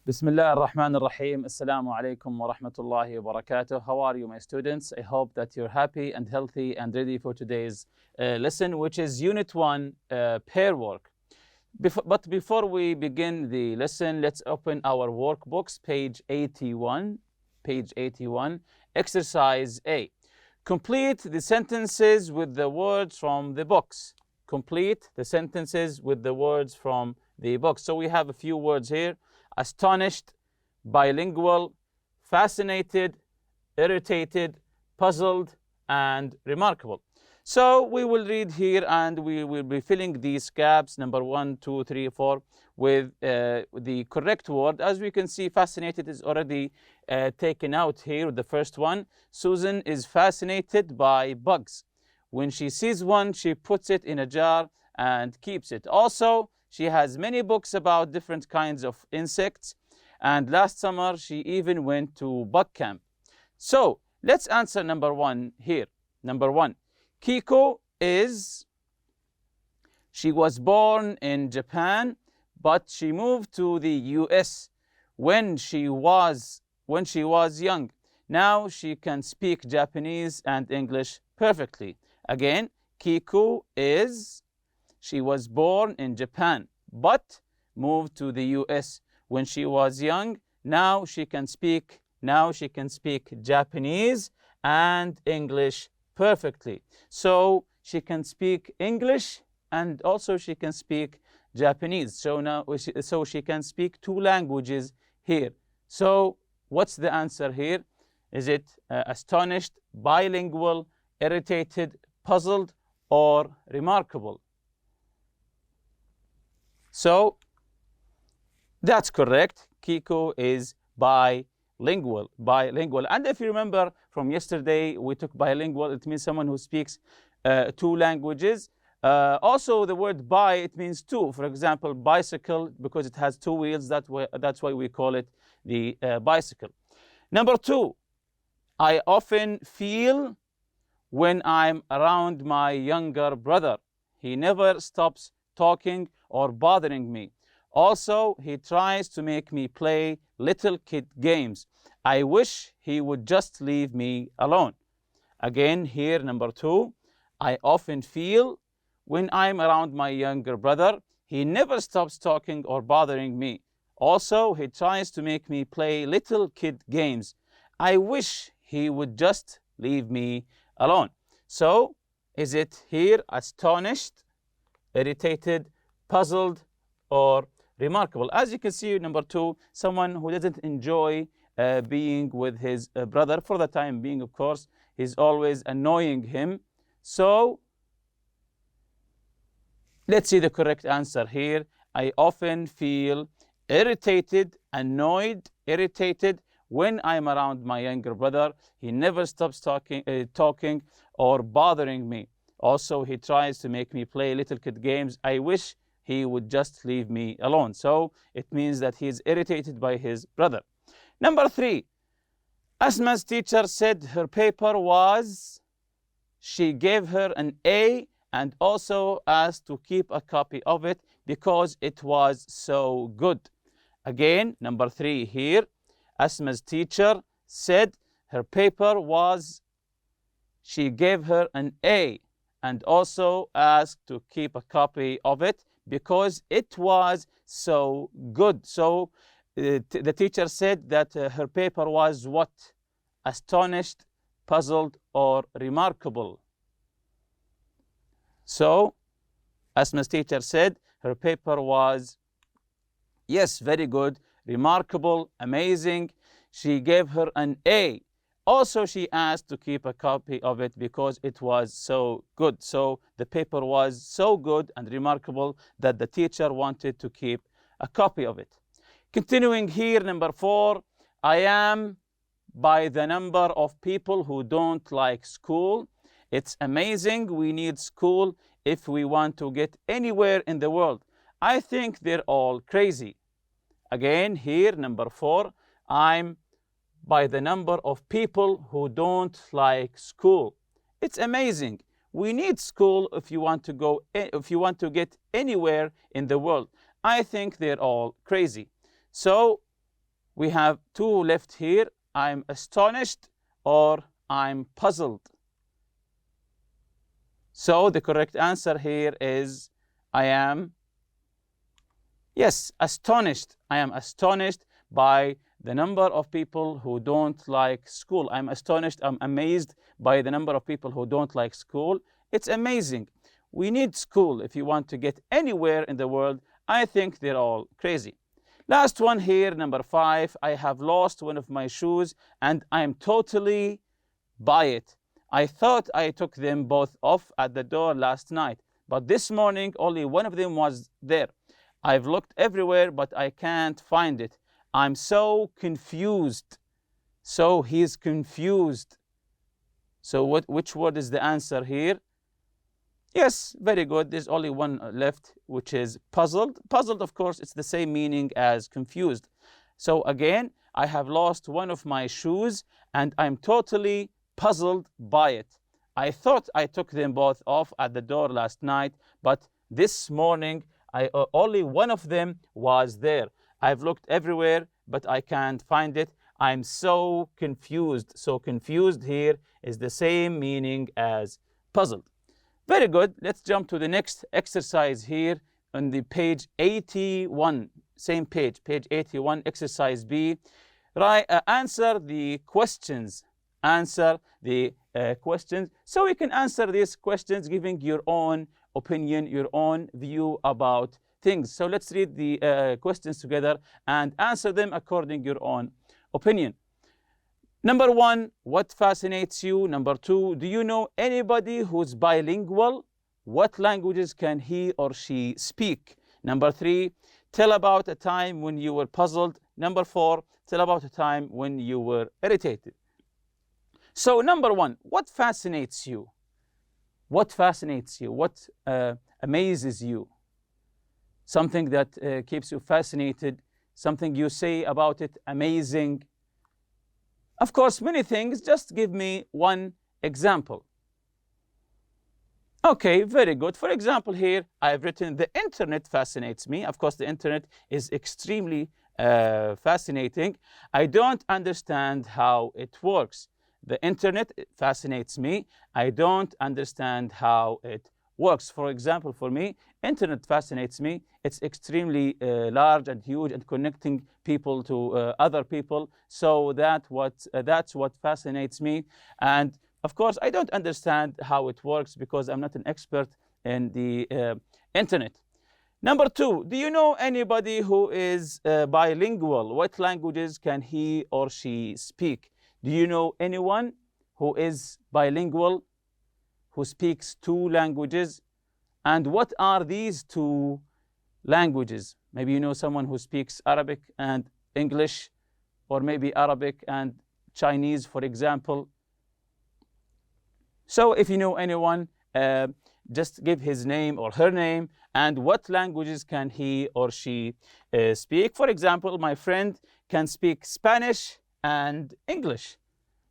بسم الله الرحمن الرحيم. السلام عليكم ورحمة الله وبركاته. How are you, my students? I hope that you're happy and healthy and ready for today's lesson, which is Unit 1, Pairwork. But before we begin the lesson, let's open our workbooks, page 81. Page 81, Exercise A. Complete the sentences with the words from the books. Complete the sentences with the words from the books. So we have a few words here. Astonished, bilingual, fascinated, irritated, puzzled, and remarkable. So we will read here and we will be filling these gaps, number 1, 2, 3, 4, with the correct word. As we can see, fascinated is already taken out here with the first one. Susan is fascinated by bugs. When she sees one, she puts it in a jar and keeps it. Also, she has many books about different kinds of insects. And last summer, she even went to bug camp. So let's answer number 1 here. Number 1, Kiko she was born in Japan, but she moved to the US when she was young. Now she can speak Japanese and English perfectly. Again, Kiko she was born in Japan, but moved to the US when she was young. Now she can speak Japanese and English perfectly. So she can speak English and also she can speak Japanese. So she can speak 2 languages here. So what's the answer here? Is it astonished, bilingual, irritated, puzzled, or remarkable? So that's correct. Kiko is bilingual. And if you remember from yesterday, we took bilingual. It means someone who speaks 2 languages. Also, the word bi, it means 2. For example, bicycle, because it has 2 wheels, that's why we call it the bicycle. Number 2, I often feel when I'm around my younger brother. He never stops talking or bothering me. Also, he tries to make me play little kid games. I wish he would just leave me alone. Again, here, number 2, I often feel when I'm around my younger brother. He never stops talking or bothering me. Also, he tries to make me play little kid games. I wish he would just leave me alone. So, is it here astonished, irritated, puzzled, or remarkable? As you can see, number 2, someone who doesn't enjoy being with his brother for the time being, of course. He's always annoying him. So let's see the correct answer here. I often feel irritated, annoyed, irritated when I'm around my younger brother. He never stops talking or bothering me. Also, he tries to make me play little kid games. I wish he would just leave me alone. So it means that he is irritated by his brother. Number 3, Asma's teacher said her paper she gave her an A and also asked to keep a copy of it because it was so good. Again, number 3 here, Asma's teacher said her paper she gave her an A and also asked to keep a copy of it because it was so good. So the teacher said that her paper was what? Astonished, puzzled, or remarkable. So Asma's teacher said her paper was, yes, very good, remarkable, amazing. She gave her an A. Also, she asked to keep a copy of it because it was so good. So the paper was so good and remarkable that the teacher wanted to keep a copy of it. Continuing here, number 4, I am by the number of people who don't like school. It's amazing. We need school if we want to get anywhere in the world. I think they're all crazy. Again, here, number 4, I'm by the number of people who don't like school. It's amazing. We need school if you want to get anywhere in the world. I think they're all crazy. So We have two left here. I'm astonished or I'm puzzled. So the correct answer here is I am, yes, astonished. I am astonished by the number of people who don't like school. I'm astonished, I'm amazed by the number of people who don't like school. It's amazing. We need school if you want to get anywhere in the world. I think they're all crazy. Last one here, number 5. I have lost one of my shoes and I'm totally by it. I thought I took them both off at the door last night, but this morning only one of them was there. I've looked everywhere, but I can't find it. I'm so confused. So he's confused. So which word is the answer here? Yes, very good. There's only one left, which is puzzled. Puzzled, of course, it's the same meaning as confused. So again, I have lost one of my shoes and I'm totally puzzled by it. I thought I took them both off at the door last night, but this morning only one of them was there. I've looked everywhere, but I can't find it. I'm so confused. So confused here is the same meaning as puzzled. Very good. Let's jump to the next exercise here on the page 81. Same page, page 81, exercise B. Answer the questions. Answer the questions. So you can answer these questions giving your own opinion, your own view about things. So let's read the questions together and answer them according to your own opinion. Number 1, what fascinates you? Number 2, do you know anybody who's bilingual? What languages can he or she speak? Number 3, tell about a time when you were puzzled. Number 4, tell about a time when you were irritated. So number 1, what fascinates you? What fascinates you? What amazes you? Something that keeps you fascinated, something you say about it, amazing. Of course, many things. Just give me one example. Okay, very good. For example, here I've written the internet fascinates me. Of course, the internet is extremely fascinating. I don't understand how it works. The internet fascinates me. I don't understand how it works. For example, for me, internet fascinates me. It's extremely large and huge and connecting people to other people. So that's what fascinates me. And of course, I don't understand how it works because I'm not an expert in the internet. Number 2, do you know anybody who is bilingual? What languages can he or she speak? Do you know anyone who is bilingual, who speaks 2 languages? And what are these 2 languages? Maybe you know someone who speaks Arabic and English, or maybe Arabic and Chinese, for example. So if you know anyone, just give his name or her name and what languages can he or she speak. For example, my friend can speak Spanish and English.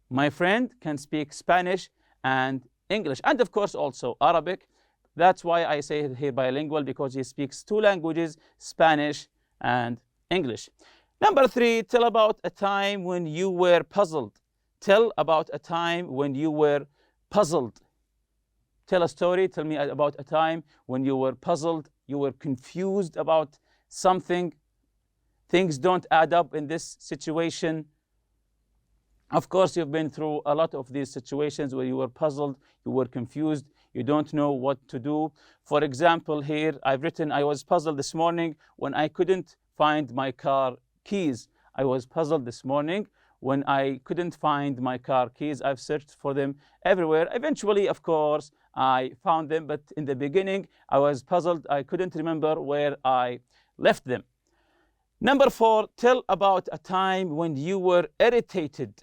My friend can speak Spanish and English, and of course also Arabic. That's why I say here bilingual, because he speaks 2 languages, Spanish and English. Number 3, tell about a time when you were puzzled. Tell about a time when you were puzzled. Tell a story. Tell me about a time when you were puzzled, you were confused about something. Things don't add up in this situation. Of course, you've been through a lot of these situations where you were puzzled, you were confused, you don't know what to do. For example, here I've written, I was puzzled this morning when I couldn't find my car keys. I was puzzled this morning when I couldn't find my car keys. I've searched for them everywhere. Eventually, of course, I found them, but in the beginning, I was puzzled. I couldn't remember where I left them. Number 4, tell about a time when you were irritated.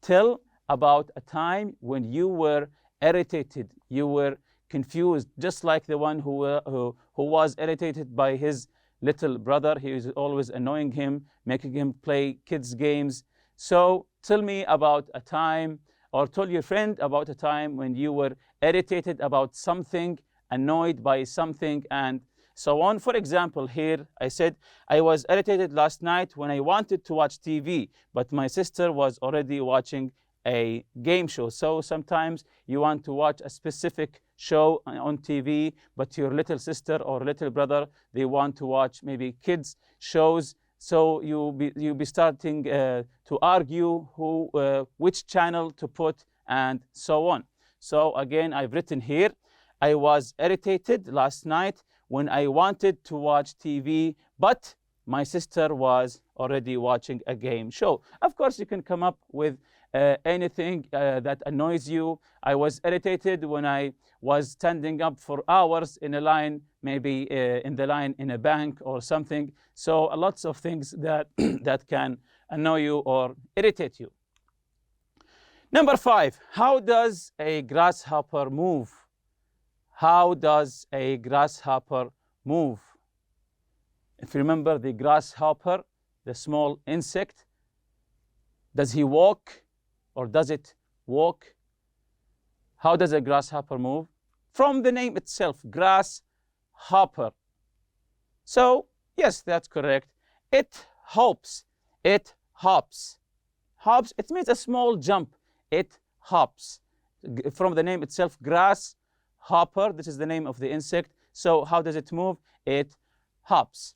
Tell about a time when you were irritated, you were confused, just like the one who was irritated by his little brother. He was always annoying him, making him play kids' games. So tell me about a time, or tell your friend about a time when you were irritated about something, annoyed by something, and so on. For example, here I said, I was irritated last night when I wanted to watch TV, but my sister was already watching a game show. So sometimes you want to watch a specific show on TV, but your little sister or little brother, they want to watch maybe kids shows. So you'll be starting to argue which channel to put and so on. So again, I've written here, I was irritated last night when I wanted to watch TV, but my sister was already watching a game show. Of course, you can come up with anything that annoys you. I was irritated when I was standing up for hours in a line, maybe in the line in a bank or something. So lots of things that, that can annoy you or irritate you. Number 5, how does a grasshopper move? How does a grasshopper move? If you remember the grasshopper, the small insect, does he walk or does it walk? How does a grasshopper move? From the name itself, grasshopper. So, yes, that's correct. It hops. It hops. Hops, it means a small jump. It hops. From the name itself, grasshopper, this is the name of the insect. So how does it move? It hops.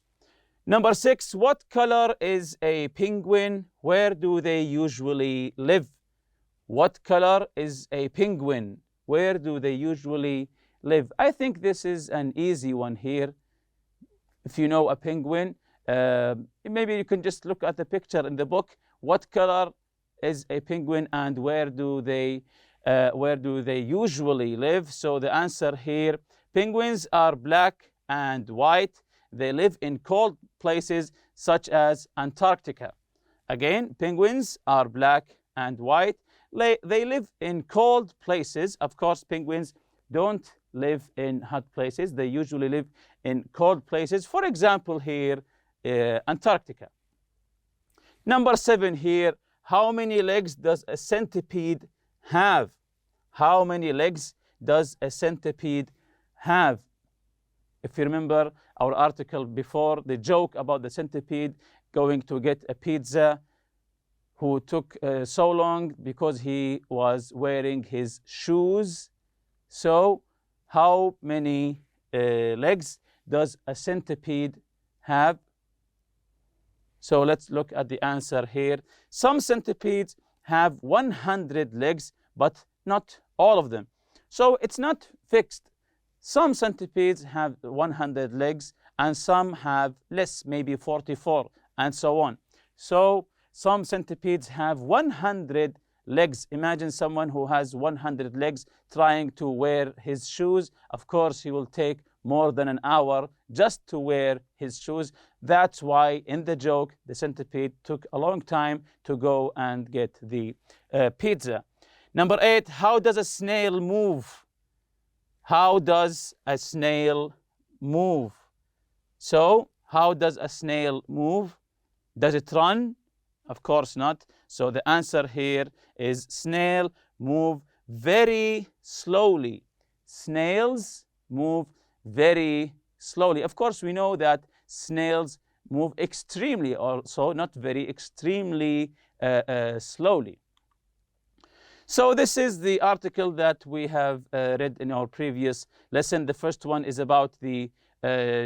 Number 6, what color is a penguin? Where do they usually live? What color is a penguin? Where do they usually live? I think this is an easy one here. If you know a penguin, maybe you can just look at the picture in the book. What color is a penguin and where do they usually live? So the answer here, penguins are black and white. They live in cold places such as Antarctica. Again, penguins are black and white. They live in cold places. Of course, penguins don't live in hot places. They usually live in cold places. For example, here, Antarctica. Number 7 here, how many legs does a centipede have? How many legs does a centipede have? If you remember our article before, the joke about the centipede going to get a pizza, who took so long because he was wearing his shoes. So how many legs does a centipede have? So let's look at the answer here. Some centipedes have 100 legs, but not all of them. So it's not fixed. Some centipedes have 100 legs and some have less, maybe 44 and so on. So some centipedes have 100 legs. Imagine someone who has 100 legs trying to wear his shoes. Of course, he will take more than an hour just to wear his shoes. That's why in the joke, the centipede took a long time to go and get the pizza. Number 8, how does a snail move? How does a snail move? So, how does a snail move? Does it run? Of course not. So the answer here is snail move very slowly. Snails move very slowly. Of course, we know that snails move extremely, also not very, extremely slowly. So this is the article that we have read in our previous lesson. The first one is about the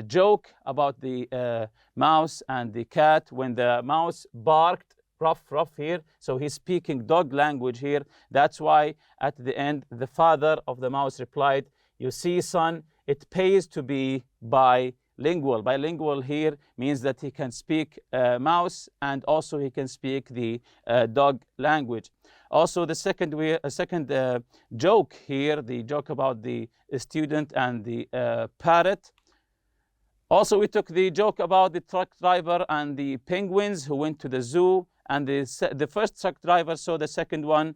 joke about the mouse and the cat. When the mouse barked, ruff, ruff here, so he's speaking dog language here. That's why at the end, the father of the mouse replied, you see, son, it pays to be bilingual. Bilingual here means that he can speak mouse and also he can speak the dog language. Also, the second joke here, the joke about the student and the parrot. Also, we took the joke about the truck driver and the penguins who went to the zoo, and the first truck driver saw the second one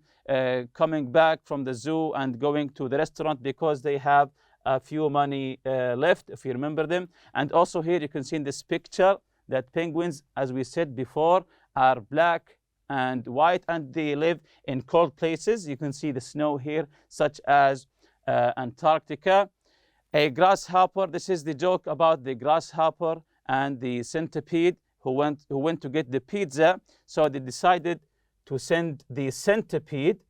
coming back from the zoo and going to the restaurant because they have a few money left, if you remember them. And also here you can see in this picture that penguins, as we said before, are black and white, and they live in cold places. You can see the snow here, such as Antarctica. A grasshopper, this is the joke about the grasshopper and the centipede who went to get the pizza. So they decided to send the centipede.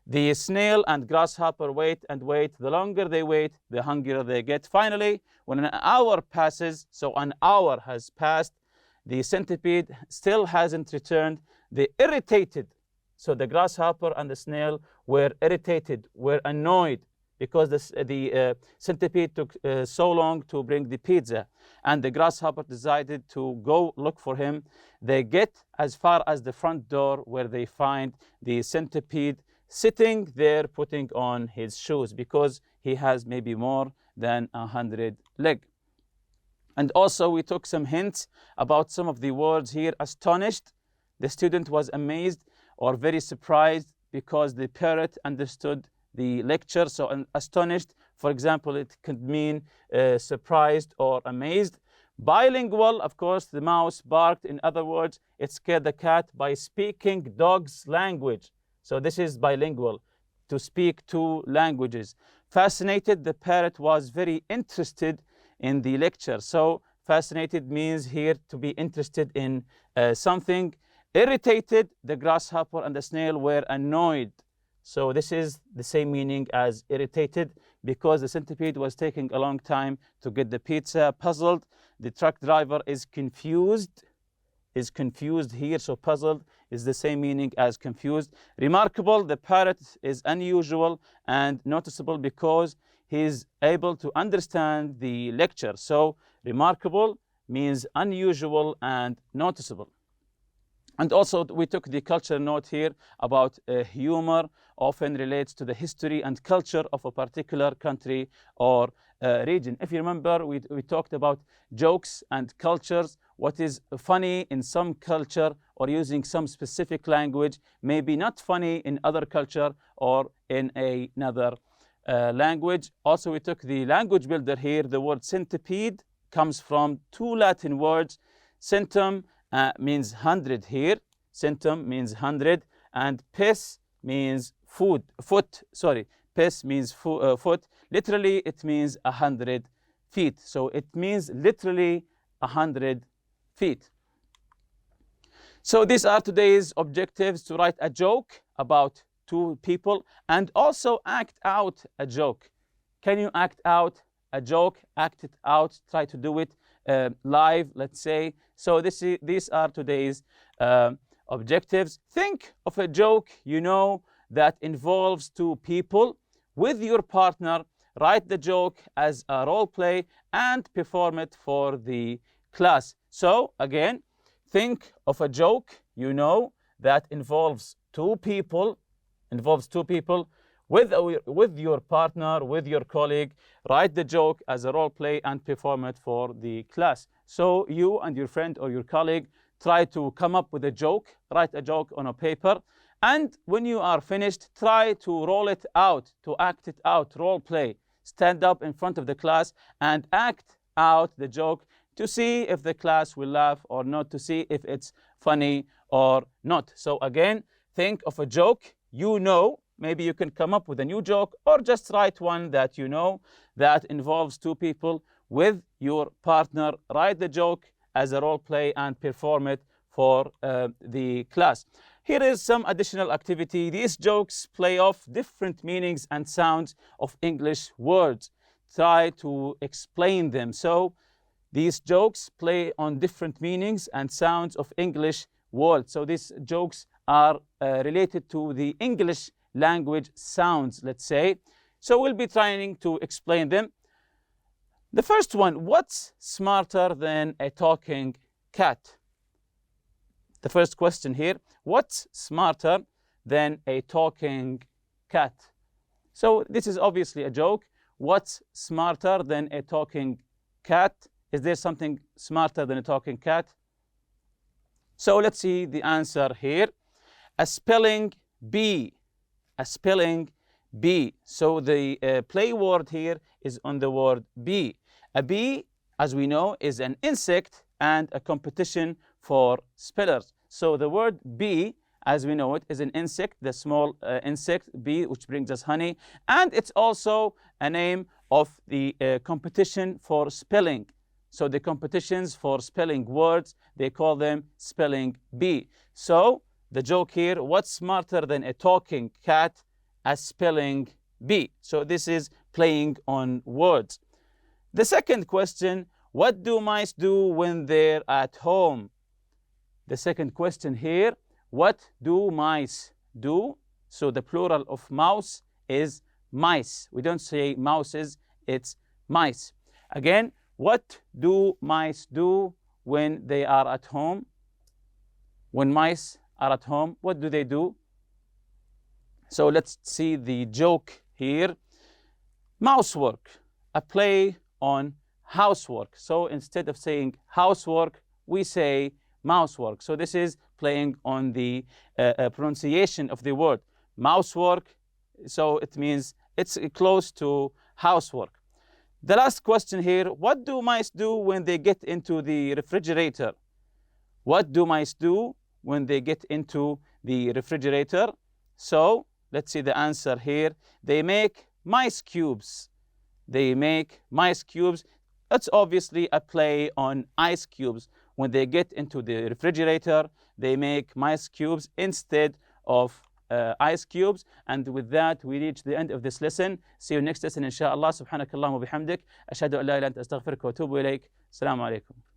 The snail and grasshopper wait and wait. The longer they wait, the hungrier they get. Finally, when an hour passes, so an hour has passed, the centipede still hasn't returned. They irritated. So the grasshopper and the snail were irritated, were annoyed, because the centipede took so long to bring the pizza. And the grasshopper decided to go look for him. They get as far as the front door, where they find the centipede sitting there putting on his shoes, because he has maybe more than 100 legs. And also we took some hints about some of the words here. Astonished, the student was amazed or very surprised because the parrot understood the lecture. So astonished, for example, it could mean surprised or amazed. Bilingual, of course, the mouse barked. In other words, it scared the cat by speaking dog's language. So this is bilingual, to speak two languages. Fascinated, the parrot was very interested in the lecture. So fascinated means here to be interested in something. Irritated, the grasshopper and the snail were annoyed. So this is the same meaning as irritated, because the centipede was taking a long time to get the pizza. Puzzled, the truck driver is confused here. So puzzled is the same meaning as confused. Remarkable, the parrot is unusual and noticeable because he's able to understand the lecture. So remarkable means unusual and noticeable. And also we took the culture note here about humor often relates to the history and culture of a particular country or region. If you remember, we talked about jokes and cultures. What is funny in some culture or using some specific language may be not funny in other culture or in another language. Also, we took the language builder here. The word centipede comes from two Latin words. Centum means 100 here. Centum means 100, and pes means foot. Pes means foot. Literally, it means 100 feet. So it means literally 100 feet. So these are today's objectives: to write a joke about two people and also act out a joke. Can you act out a joke? Act it out. Try to do it live, let's say. So these are today's objectives. Think of a joke you know that involves two people with your partner. Write the joke as a role play and perform it for the class. So again, think of a joke you know that involves two people with your partner, with your colleague. Write the joke as a role play and perform it for the class. So you and your friend or your colleague try to come up with a joke, write a joke on a paper, and when you are finished, try to roll it out, to act it out, role play. Stand up in front of the class and act out the joke to see if the class will laugh or not, to see if it's funny or not. So again, think of a joke you know. Maybe you can come up with a new joke, or just write one that you know that involves two people with your partner. Write the joke as a role play and perform it for the class. Here is some additional activity. These jokes play off different meanings and sounds of English words. Try to explain them. So these jokes play on different meanings and sounds of English words. So these jokes are related to the English language sounds, let's say. So we'll be trying to explain them. The first one: what's smarter than a talking cat? The first question here: what's smarter than a talking cat? So this is obviously a joke. What's smarter than a talking cat? Is there something smarter than a talking cat? So let's see the answer here. A spelling bee. A spelling bee. So the play word here is on the word bee. A bee, as we know, is an insect and a competition for spellers. So the word bee, as we know it, is an insect, the small insect bee, which brings us honey. And it's also a name of the competition for spelling. So the competitions for spelling words, they call them spelling bee. So the joke here, what's smarter than a talking cat? A spelling bee. So this is playing on words. The second question, what do mice do when they're at home? The second question here, what do mice do? So the plural of mouse is mice. We don't say mouses, it's mice. Again, what do mice do when they are at home? When mice are at home, what do they do? So let's see the joke here. Mousework, a play on housework. So instead of saying housework, we say mousework. So this is playing on the pronunciation of the word. Mousework, so it means it's close to housework. The last question here, what do mice do when they get into the refrigerator? What do mice do when they get into the refrigerator? So let's see the answer here. They make mice cubes. They make mice cubes. It's obviously a play on ice cubes. When they get into the refrigerator, they make mice cubes instead of ice cubes. And with that, we reach the end of this lesson. See you next lesson, inshallah. Subhanakallah wa bihamdik. Ashhadu an la ilaha illa anta astaghfiruka wa atubu ilayk. Assalamu alaikum.